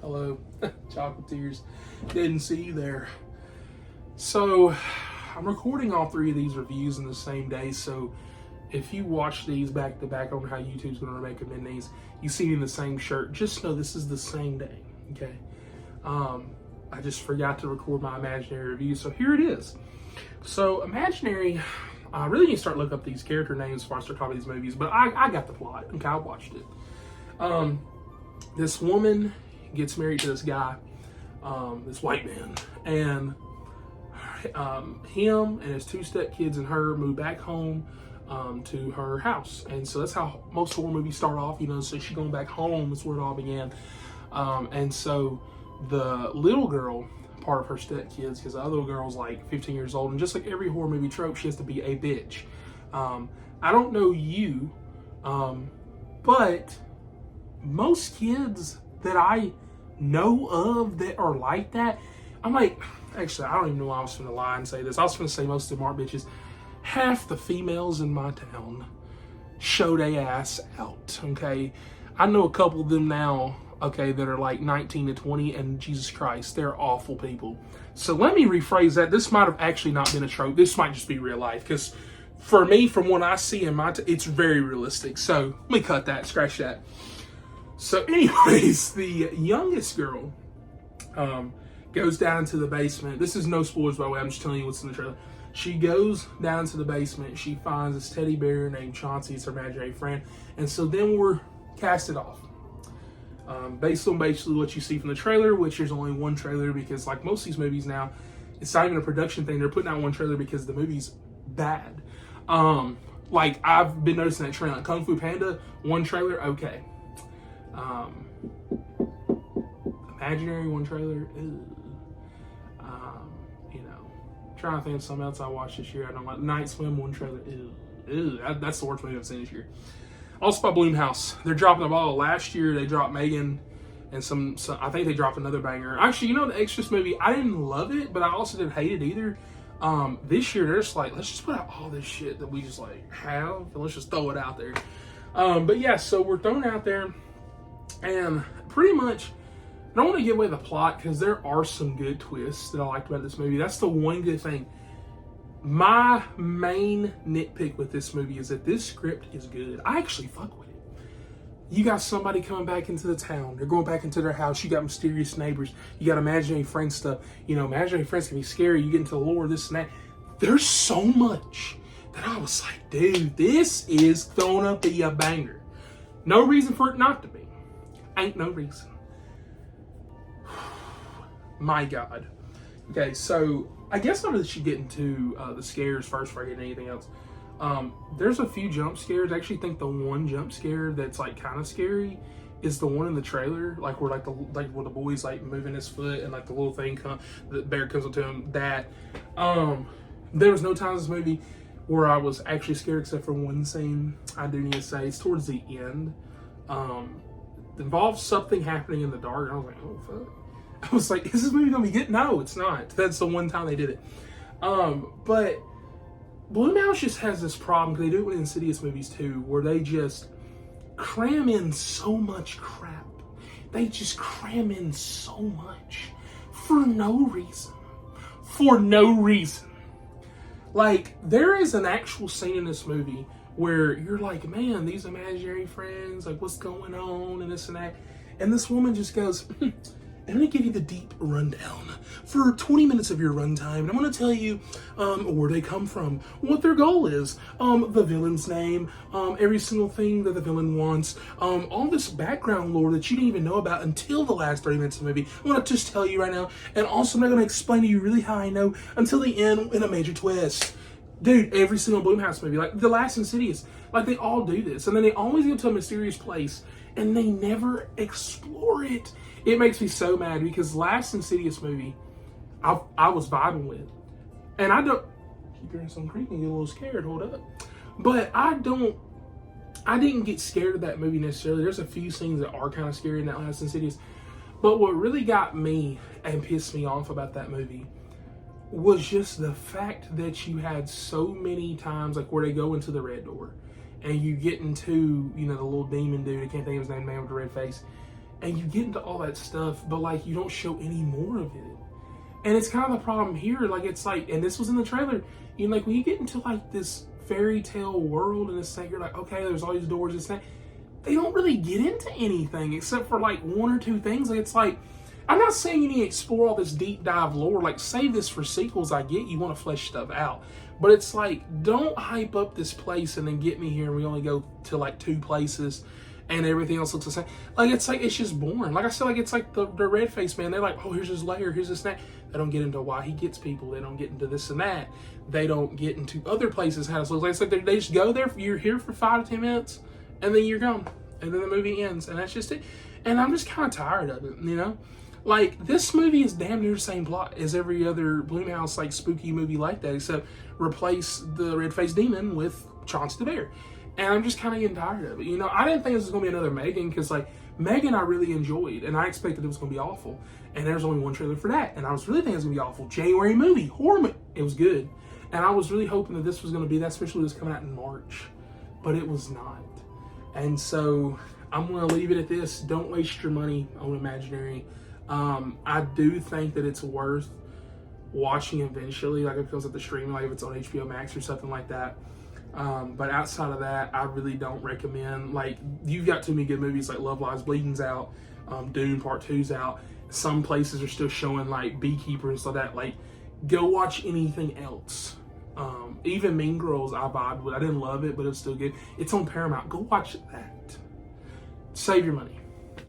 Hello, Chocolatiers. Didn't see you there. So, I'm recording all three of these reviews in the same day. So, if you watch these back to back, on how YouTube's going to recommend these, you see me in the same shirt. Just know this is the same day. Okay. I just forgot to record my Imaginary review, so here it is. So, Imaginary, I really need to start looking up these character names before I start talking about these movies, but I got the plot. Okay, I watched it. This woman gets married to this guy, this white man, and him and his two stepkids and her move back home to her house. And so that's how most horror movies start off, you know, so she's going back home. That's where it all began. And so the little girl, part of her stepkids, because the other girl's like 15 years old, and just like every horror movie trope, she has to be a bitch. I don't know you, but most kids that I know of that are like that, I'm like, actually, I don't even know why I was going to lie and say this. I was going to say most of them aren't bitches. Half the females in my town show their ass out, okay? I know a couple of them now, okay, that are like 19 to 20, and Jesus Christ, they're awful people. So let me rephrase that. This might have actually not been a trope. This might just be real life, because for me, from what I see in my it's very realistic. So let me cut that, scratch that. So anyways, the youngest girl goes down into the basement. This is no spoilers, by the way. I'm just telling you what's in the trailer. She goes down into the basement. She finds this teddy bear named Chauncey. It's her imaginary friend. And so then we're casted off. Based on basically what you see from the trailer, which there's only one trailer, because like most of these movies now, it's not even a production thing. They're putting out one trailer because the movie's bad. Like I've been noticing that trend. Like Kung Fu Panda, one trailer, okay. Imaginary, one trailer, you know, trying to think of something else I watched this year. I don't like Night Swim, one trailer, that's the worst movie I've seen this year. Also by Blumhouse, they're dropping the ball. Last year they dropped Megan and some I think they dropped another banger. Actually, you know, the Exorcist movie, I didn't love it, but I also didn't hate it either. This year they're just like, let's just put out all this shit that we just like have, and let's just throw it out there. But yeah, so we're thrown out there, and pretty much, I don't want to give away the plot because there are some good twists that I liked about this movie. That's the one good thing. My main nitpick with this movie is that this script is good. I actually fuck with it. You got somebody coming back into the town. They're going back into their house. You got mysterious neighbors. You got imaginary friend stuff. You know, imaginary friends can be scary. You get into the lore, this and that. There's so much that I was like, dude, this is gonna be a banger. No reason for it not to be. Ain't no reason. My God. Okay, so I guess I really should get into the scares first before I get into anything else. There's a few jump scares. I actually think the one jump scare that's like kind of scary is the one in the trailer, like where where the boy's like moving his foot and like the little thing the bear comes up to him. That there was no time in this movie where I was actually scared except for one scene. I do need to say it's towards the end. It involves something happening in the dark, and I was like, oh fuck. I was like, is this movie gonna be good? No, it's not. That's the one time they did it. But Blumhouse just has this problem, because they do it with Insidious movies too, where they just cram in so much crap. They just cram in so much for no reason. For no reason. Like, there is an actual scene in this movie where you're like, man, these imaginary friends, like, what's going on, and this and that. And this woman just goes, I'm going to give you the deep rundown for 20 minutes of your runtime, and I'm going to tell you where they come from, what their goal is, the villain's name, every single thing that the villain wants, all this background lore that you didn't even know about until the last 30 minutes of the movie. I'm going to just tell you right now, and also I'm not going to explain to you really how I know until the end in a major twist. Dude, every single Blumhouse movie, like the last Insidious, like they all do this, and then they always go to a mysterious place, and they never explore it. It makes me so mad, because last Insidious movie, I was vibing with. And I don't, keep hearing some creaking, get a little scared, hold up. But I didn't get scared of that movie necessarily. There's a few scenes that are kind of scary in that last Insidious. But what really got me and pissed me off about that movie was just the fact that you had so many times, like where they go into the red door, and you get into, you know, the little demon dude, I can't think of his name, man with the red face, and you get into all that stuff, but like you don't show any more of it. And it's kind of the problem here. Like it's like, and this was in the trailer. You know, like when you get into like this fairy tale world and this thing, you're like, okay, there's all these doors and stuff. They don't really get into anything except for like one or two things. Like it's like, I'm not saying you need to explore all this deep dive lore. Like save this for sequels. I get you want to flesh stuff out, but it's like, don't hype up this place and then get me here and we only go to like 2 places and everything else looks the same. Like it's just boring. Like I said, like it's like the red face man. They're like, oh, here's his lair, here's this and that. They don't get into why he gets people. They don't get into this and that. They don't get into other places how it looks. Like I said, they just go there. You're here for 5 to 10 minutes, and then you're gone, and then the movie ends, and that's just it. And I'm just kind of tired of it, you know. Like this movie is damn near the same plot as every other Blumhouse like spooky movie like that, except replace the red-faced demon with Chauncey the Bear. And I'm just kind of getting tired of it. You know, I didn't think this was going to be another Megan because, like, Megan I really enjoyed. And I expected it was going to be awful. And there's only one trailer for that. And I was really thinking it was going to be awful. January movie, horror movie. It was good. And I was really hoping that this was going to be that, especially this coming out in March. But it was not. And so I'm going to leave it at this. Don't waste your money on Imaginary. I do think that it's worth watching eventually. Like if it comes at the stream, like if it's on HBO Max or something like that. But outside of that, I really don't recommend. Like, you've got too many good movies like Love Lies Bleeding's out, Dune Part 2's out. Some places are still showing like Beekeeper and stuff like that. Like, go watch anything else. Even Mean Girls I vibed with. I didn't love it, but it was still good. It's on Paramount. Go watch that. Save your money.